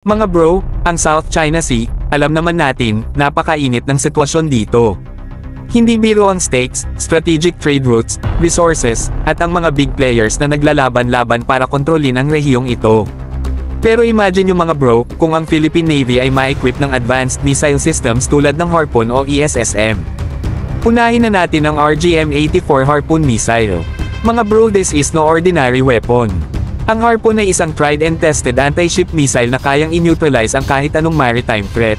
Mga bro, ang South China Sea, alam naman natin, napakainit ng sitwasyon dito. Hindi biro ang stakes, strategic trade routes, resources, at ang mga big players na naglalaban-laban para kontrolin ang rehiyong ito. Pero imagine yung mga bro, kung ang Philippine Navy ay ma-equip ng advanced missile systems tulad ng Harpoon o ESSM. Unahin na natin ang RGM-84 Harpoon missile. Mga bro, this is no ordinary weapon. Ang Harpoon ay isang tried and tested anti-ship missile na kayang i-neutralize ang kahit anong maritime threat.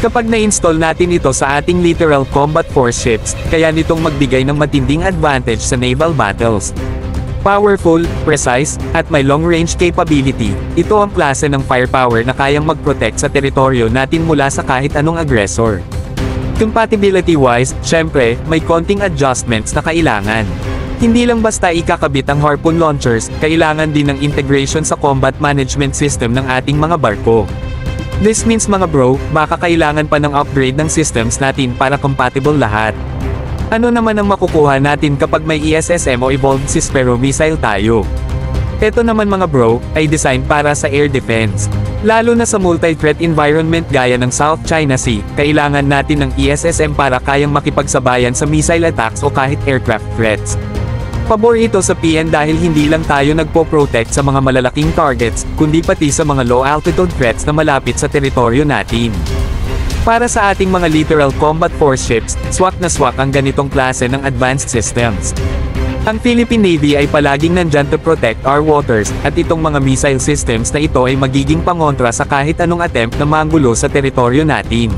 Kapag na-install natin ito sa ating literal combat force ships, kaya nitong magbigay ng matinding advantage sa naval battles. Powerful, precise, at may long-range capability, ito ang klase ng firepower na kayang mag-protect sa teritoryo natin mula sa kahit anong aggressor. Compatibility-wise, syempre, may konting adjustments na kailangan. Hindi lang basta ikakabit ang Harpoon launchers, kailangan din ng integration sa combat management system ng ating mga barko. This means mga bro, baka kailangan pa ng upgrade ng systems natin para compatible lahat. Ano naman ang makukuha natin kapag may ESSM o Evolved Sisspero missile tayo? Ito naman mga bro, ay design para sa air defense. Lalo na sa multi-threat environment gaya ng South China Sea, kailangan natin ng ESSM para kayang makipagsabayan sa missile attacks o kahit aircraft threats. Pabor ito sa PN dahil hindi lang tayo nagpo-protect sa mga malalaking targets, kundi pati sa mga low-altitude threats na malapit sa teritoryo natin. Para sa ating mga literal combat force ships, swak na swak ang ganitong klase ng advanced systems. Ang Philippine Navy ay palaging nandyan to protect our waters, at itong mga missile systems na ito ay magiging pangontra sa kahit anong attempt na manggulo sa teritoryo natin.